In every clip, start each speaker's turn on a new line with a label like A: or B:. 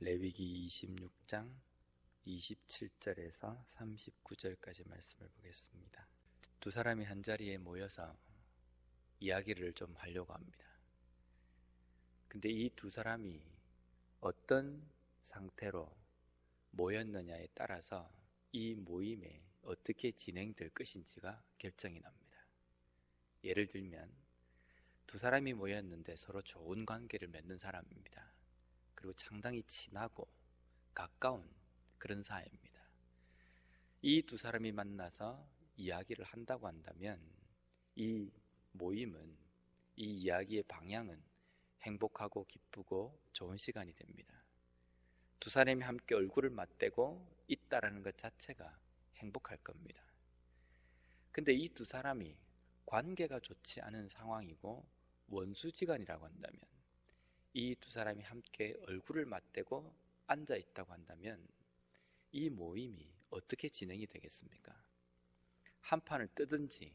A: 레위기 26장 27절에서 39절까지 말씀을 보겠습니다. 두 사람이 한자리에 모여서 이야기를 좀 하려고 합니다. 근데 이 두 사람이 어떤 상태로 모였느냐에 따라서 이 모임에 어떻게 진행될 것인지가 결정이 납니다. 예를 들면 두 사람이 모였는데 서로 좋은 관계를 맺는 사람입니다. 그리고 상당히 친하고 가까운 그런 사이입니다. 이 두 사람이 만나서 이야기를 한다고 한다면 이 모임은, 이 이야기의 방향은 행복하고 기쁘고 좋은 시간이 됩니다. 두 사람이 함께 얼굴을 맞대고 있다라는 것 자체가 행복할 겁니다. 근데 이 두 사람이 관계가 좋지 않은 상황이고 원수지간이라고 한다면, 이 두 사람이 함께 얼굴을 맞대고 앉아 있다고 한다면 이 모임이 어떻게 진행이 되겠습니까? 한판을 뜨든지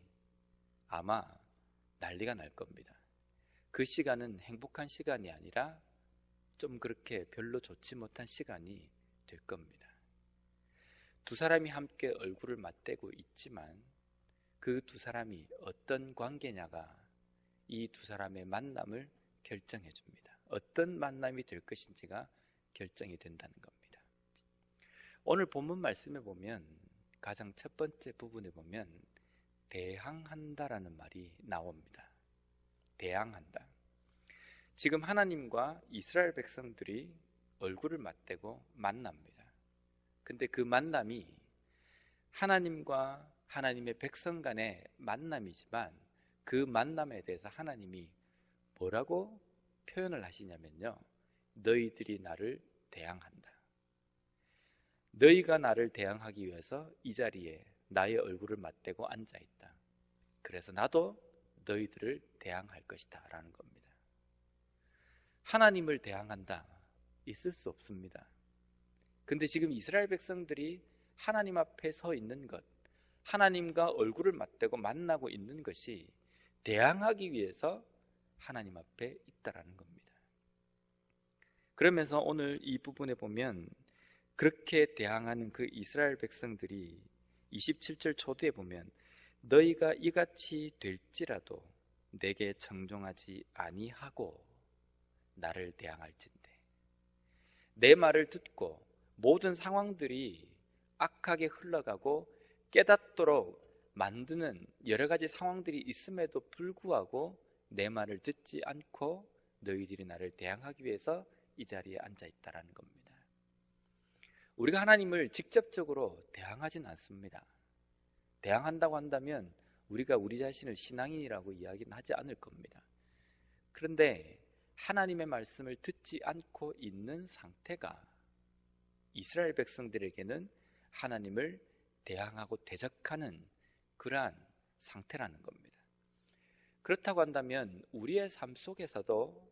A: 아마 난리가 날 겁니다. 그 시간은 행복한 시간이 아니라 좀 그렇게 별로 좋지 못한 시간이 될 겁니다. 두 사람이 함께 얼굴을 맞대고 있지만 그 두 사람이 어떤 관계냐가 이 두 사람의 만남을 결정해 줍니다. 어떤 만남이 될 것인지가 결정이 된다는 겁니다. 오늘 본문 말씀에 보면 가장 첫 번째 부분에 보면 대항한다라는 말이 나옵니다. 대항한다. 지금 하나님과 이스라엘 백성들이 얼굴을 맞대고 만납니다. 근데 그 만남이 하나님과 하나님의 백성 간의 만남이지만 그 만남에 대해서 하나님이 뭐라고 표현을 하시냐면요, 너희들이 나를 대항한다. 너희가 나를 대항하기 위해서 이 자리에 나의 얼굴을 맞대고 앉아있다. 그래서 나도 너희들을 대항할 것이다 라는 겁니다. 하나님을 대항한다, 있을 수 없습니다. 근데 지금 이스라엘 백성들이 하나님 앞에 서 있는 것, 하나님과 얼굴을 맞대고 만나고 있는 것이 대항하기 위해서 하나님 앞에 있다라는 겁니다. 그러면서 오늘 이 부분에 보면 그렇게 대항하는 그 이스라엘 백성들이 27절 초두에 보면 너희가 이같이 될지라도 내게 청종하지 아니하고 나를 대항할진대. 내 말을 듣고 모든 상황들이 악하게 흘러가고 깨닫도록 만드는 여러 가지 상황들이 있음에도 불구하고 내 말을 듣지 않고 너희들이 나를 대항하기 위해서 이 자리에 앉아있다라는 겁니다. 우리가 하나님을 직접적으로 대항하진 않습니다. 대항한다고 한다면 우리가 우리 자신을 신앙인이라고 이야기는 하지 않을 겁니다. 그런데 하나님의 말씀을 듣지 않고 있는 상태가 이스라엘 백성들에게는 하나님을 대항하고 대적하는 그러한 상태라는 겁니다. 그렇다고 한다면 우리의 삶 속에서도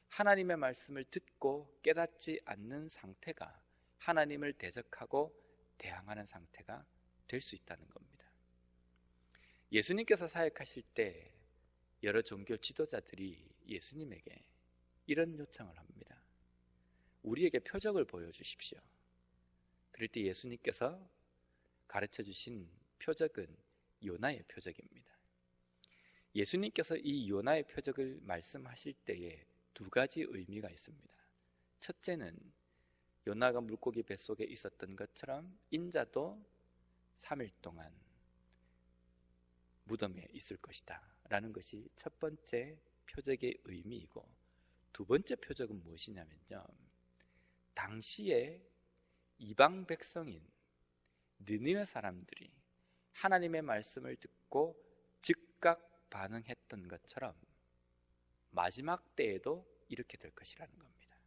A: 하나님의 말씀을 듣고 깨닫지 않는 상태가 하나님을 대적하고 대항하는 상태가 될 수 있다는 겁니다. 예수님께서 사역하실 때 여러 종교 지도자들이 예수님에게 이런 요청을 합니다. 우리에게 표적을 보여주십시오. 그럴 때 예수님께서 가르쳐 주신 표적은 요나의 표적입니다. 예수님께서 이 요나의 표적을 말씀하실 때에 두 가지 의미가 있습니다. 첫째는 요나가 물고기 뱃속에 있었던 것처럼 인자도 3일 동안 무덤에 있을 것이다 라는 것이 첫 번째 표적의 의미이고, 두 번째 표적은 무엇이냐면요, 당시에 이방 백성인 느느웨 사람들이 하나님의 말씀을 듣고 즉각 반응했던 것처럼 마지막 때에도 이렇게 될 것이라는 겁니다.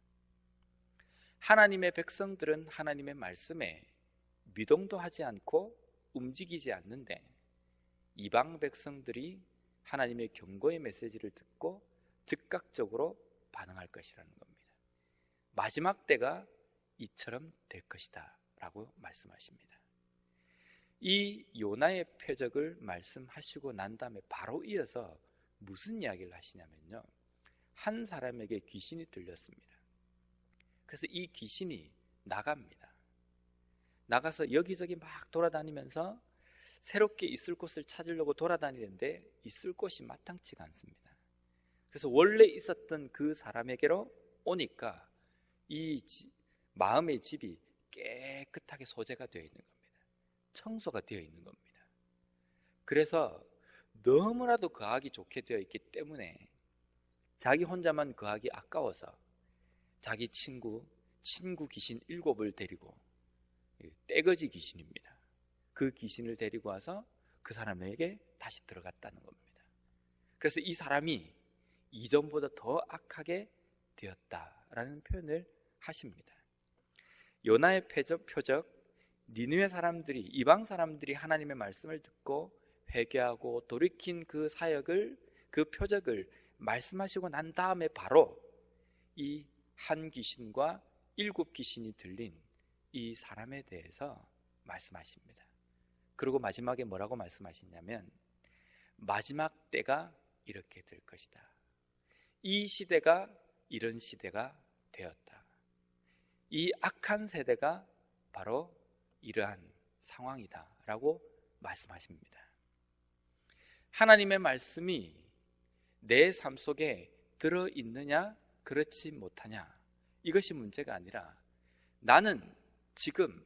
A: 하나님의 백성들은 하나님의 말씀에 미동도 하지 않고 움직이지 않는데 이방 백성들이 하나님의 경고의 메시지를 듣고 즉각적으로 반응할 것이라는 겁니다. 마지막 때가 이처럼 될 것이다 라고 말씀하십니다. 이 요나의 표적을 말씀하시고 난 다음에 바로 이어서 무슨 이야기를 하시냐면요, 한 사람에게 귀신이 들렸습니다. 그래서 이 귀신이 나갑니다. 나가서 여기저기 막 돌아다니면서 새롭게 있을 곳을 찾으려고 돌아다니는데 있을 곳이 마땅치가 않습니다. 그래서 원래 있었던 그 사람에게로 오니까 이 마음의 집이 깨끗하게 소재가 되어 있는 겁니다. 청소가 되어 있는 겁니다. 그래서 너무나도 거하기 좋게 되어 있기 때문에 자기 혼자만 거하기 아까워서 자기 친구 귀신 7을 데리고, 떼거지 귀신입니다. 그 귀신을 데리고 와서 그 사람에게 다시 들어갔다는 겁니다. 그래서 이 사람이 이전보다 더 악하게 되었다라는 표현을 하십니다. 요나의 표적, 니느웨 사람들이, 이방 사람들이 하나님의 말씀을 듣고 회개하고 돌이킨 그 사역을, 그 표적을 말씀하시고 난 다음에 바로 이 한 귀신과 7 귀신이 들린 이 사람에 대해서 말씀하십니다. 그리고 마지막에 뭐라고 말씀하시냐면 마지막 때가 이렇게 될 것이다. 이 시대가 이런 시대가 되었다. 이 악한 세대가 바로 이러한 상황이다 라고 말씀하십니다. 하나님의 말씀이 내 삶 속에 들어있느냐 그렇지 못하냐, 이것이 문제가 아니라 나는 지금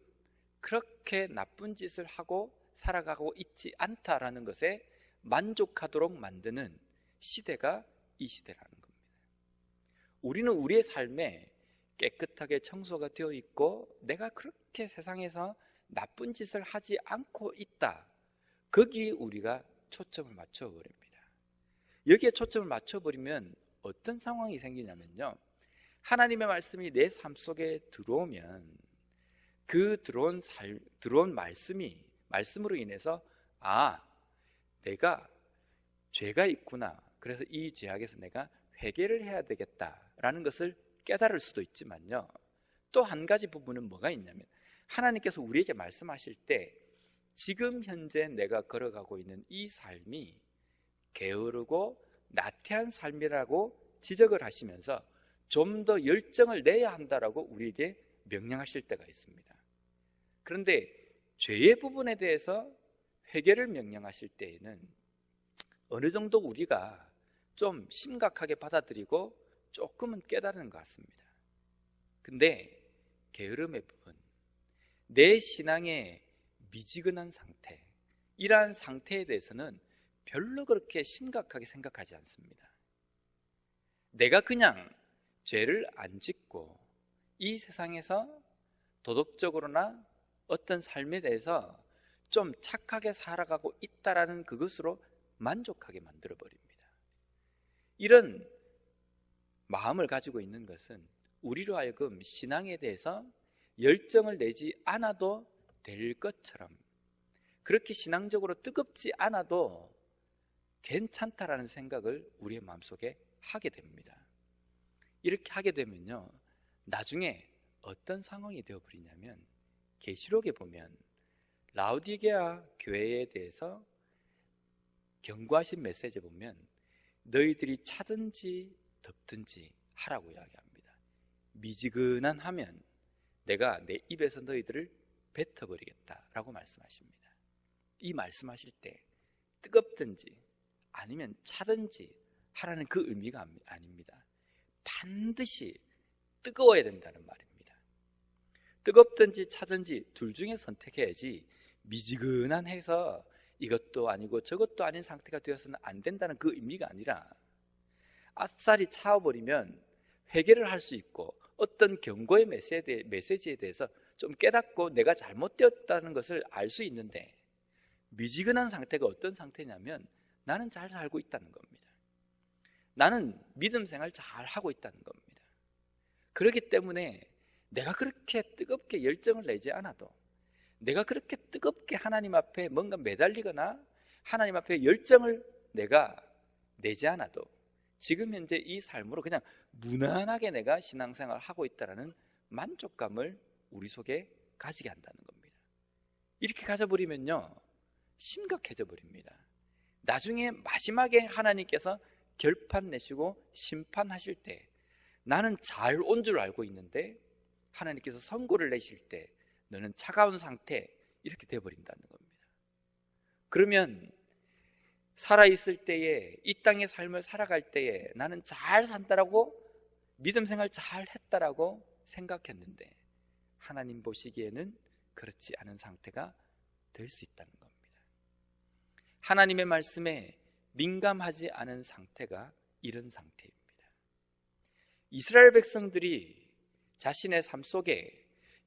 A: 그렇게 나쁜 짓을 하고 살아가고 있지 않다라는 것에 만족하도록 만드는 시대가 이 시대라는 겁니다. 우리는 우리의 삶에 깨끗하게 청소가 되어 있고 내가 그렇게 세상에서 나쁜 짓을 하지 않고 있다, 거기에 우리가 초점을 맞춰버립니다. 여기에 초점을 맞춰버리면 어떤 상황이 생기냐면요, 하나님의 말씀이 내 삶 속에 들어오면 그 들어온 말씀으로 인해서 내가 죄가 있구나, 그래서 이 죄악에서 내가 회개를 해야 되겠다라는 것을 깨달을 수도 있지만요, 또 한 가지 부분은 뭐가 있냐면 하나님께서 우리에게 말씀하실 때 지금 현재 내가 걸어가고 있는 이 삶이 게으르고 나태한 삶이라고 지적을 하시면서 좀 더 열정을 내야 한다라고 우리에게 명령하실 때가 있습니다. 그런데 죄의 부분에 대해서 회개를 명령하실 때에는 어느 정도 우리가 좀 심각하게 받아들이고 조금은 깨달은 것 같습니다. 근데 게으름의 부분, 내 신앙의 미지근한 상태, 이러한 상태에 대해서는 별로 그렇게 심각하게 생각하지 않습니다. 내가 그냥 죄를 안 짓고 이 세상에서 도덕적으로나 어떤 삶에 대해서 좀 착하게 살아가고 있다라는 그것으로 만족하게 만들어버립니다. 이런 마음을 가지고 있는 것은 우리로 하여금 신앙에 대해서 열정을 내지 않아도 될 것처럼, 그렇게 신앙적으로 뜨겁지 않아도 괜찮다라는 생각을 우리의 마음속에 하게 됩니다. 이렇게 하게 되면요, 나중에 어떤 상황이 되어버리냐면, 계시록에 보면 라오디게아 교회에 대해서 경고하신 메시지에 보면 너희들이 차든지 덮든지 하라고 이야기합니다. 미지근한 하면 내가 내 입에서 너희들을 뱉어버리겠다라고 말씀하십니다. 이 말씀하실 때 뜨겁든지 아니면 차든지 하라는 그 의미가 아닙니다. 반드시 뜨거워야 된다는 말입니다. 뜨겁든지 차든지 둘 중에 선택해야지 미지근한 해서 이것도 아니고 저것도 아닌 상태가 되어서는 안 된다는 그 의미가 아니라, 아싸리 차워버리면 회개를 할 수 있고 어떤 경고의 메시지에 대해서 좀 깨닫고 내가 잘못되었다는 것을 알 수 있는데, 미지근한 상태가 어떤 상태냐면 나는 잘 살고 있다는 겁니다. 나는 믿음 생활 잘 하고 있다는 겁니다. 그렇기 때문에 내가 그렇게 뜨겁게 열정을 내지 않아도, 내가 그렇게 뜨겁게 하나님 앞에 뭔가 매달리거나 하나님 앞에 열정을 내가 내지 않아도 지금 현재 이 삶으로 그냥 무난하게 내가 신앙생활을 하고 있다는 만족감을 우리 속에 가지게 한다는 겁니다. 이렇게 가져버리면요, 심각해져 버립니다. 나중에 마지막에 하나님께서 결판 내시고 심판하실 때 나는 잘 온 줄 알고 있는데 하나님께서 선고를 내실 때 너는 차가운 상태, 이렇게 되어버린다는 겁니다. 그러면 살아있을 때에, 이 땅의 삶을 살아갈 때에 나는 잘 산다라고, 믿음 생활 잘 했다라고 생각했는데 하나님 보시기에는 그렇지 않은 상태가 될 수 있다는 겁니다. 하나님의 말씀에 민감하지 않은 상태가 이런 상태입니다. 이스라엘 백성들이 자신의 삶 속에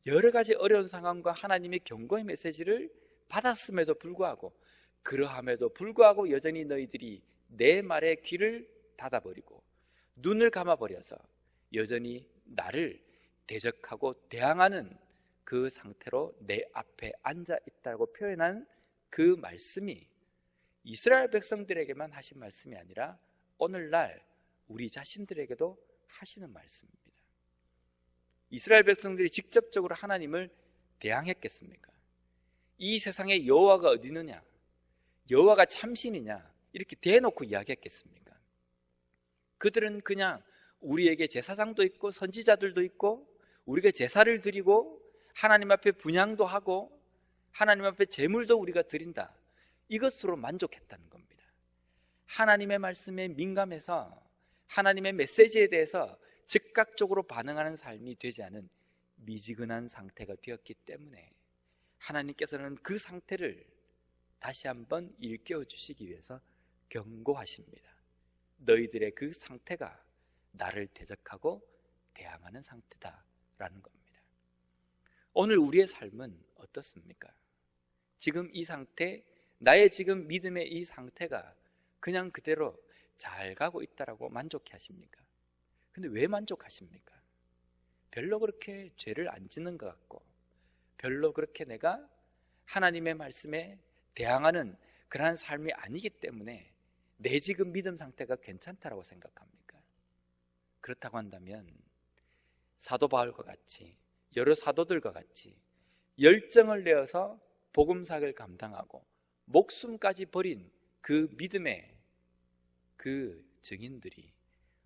A: 여러 가지 어려운 상황과 하나님의 경고의 메시지를 받았음에도 불구하고, 그러함에도 불구하고 여전히 너희들이 내 말에 귀를 닫아버리고 눈을 감아버려서 여전히 나를 대적하고 대항하는 그 상태로 내 앞에 앉아있다고 표현한 그 말씀이 이스라엘 백성들에게만 하신 말씀이 아니라 오늘날 우리 자신들에게도 하시는 말씀입니다. 이스라엘 백성들이 직접적으로 하나님을 대항했겠습니까? 이 세상에 여호와가 어디 있느냐, 여호와가 참신이냐, 이렇게 대놓고 이야기했겠습니까? 그들은 그냥 우리에게 제사장도 있고 선지자들도 있고 우리가 제사를 드리고 하나님 앞에 분향도 하고 하나님 앞에 제물도 우리가 드린다, 이것으로 만족했다는 겁니다. 하나님의 말씀에 민감해서 하나님의 메시지에 대해서 즉각적으로 반응하는 삶이 되지 않은 미지근한 상태가 되었기 때문에 하나님께서는 그 상태를 다시 한번 일깨워 주시기 위해서 경고하십니다. 너희들의 그 상태가 나를 대적하고 대항하는 상태다라는 겁니다. 오늘 우리의 삶은 어떻습니까? 지금 이 상태, 나의 지금 믿음의 이 상태가 그냥 그대로 잘 가고 있다라고 만족해 하십니까? 근데 왜 만족하십니까? 별로 그렇게 죄를 안 짓는 것 같고 별로 그렇게 내가 하나님의 말씀에 대항하는 그러한 삶이 아니기 때문에 내 지금 믿음 상태가 괜찮다라고 생각합니까? 그렇다고 한다면 사도 바울과 같이, 여러 사도들과 같이 열정을 내어서 복음사역을 감당하고 목숨까지 버린 그 믿음의 그 증인들이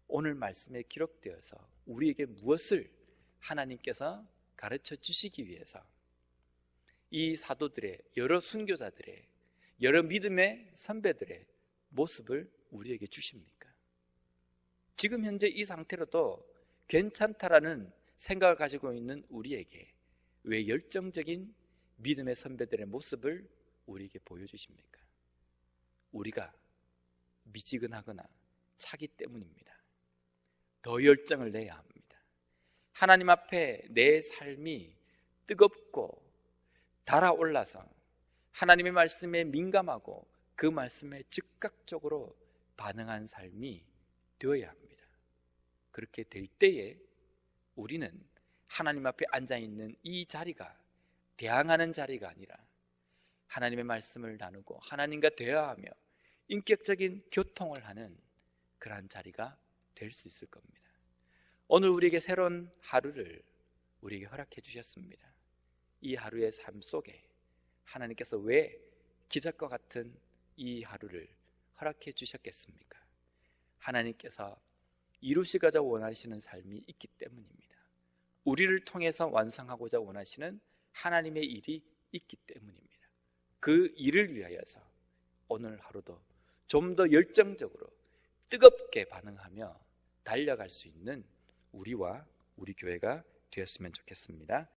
A: 오늘 말씀에 기록되어서 우리에게 무엇을 하나님께서 가르쳐 주시기 위해서 이 사도들의, 여러 순교자들의, 여러 믿음의 선배들의 모습을 우리에게 주십니까? 지금 현재 이 상태로도 괜찮다라는 생각을 가지고 있는 우리에게 왜 열정적인 믿음의 선배들의 모습을 우리에게 보여주십니까? 우리가 미지근하거나 차기 때문입니다. 더 열정을 내야 합니다. 하나님 앞에 내 삶이 뜨겁고 달아올라서 하나님의 말씀에 민감하고 그 말씀에 즉각적으로 반응한 삶이 되어야 합니다. 그렇게 될 때에 우리는 하나님 앞에 앉아있는 이 자리가 대항하는 자리가 아니라 하나님의 말씀을 나누고 하나님과 대화하며 인격적인 교통을 하는 그러한 자리가 될 수 있을 겁니다. 오늘 우리에게 새로운 하루를 우리에게 허락해 주셨습니다. 이 하루의 삶 속에 하나님께서 왜 기적과 같은 이 하루를 허락해 주셨겠습니까? 하나님께서 이루시고자 원하시는 삶이 있기 때문입니다. 우리를 통해서 완성하고자 원하시는 하나님의 일이 있기 때문입니다. 그 일을 위하여서 오늘 하루도 좀 더 열정적으로 뜨겁게 반응하며 달려갈 수 있는 우리와 우리 교회가 되었으면 좋겠습니다.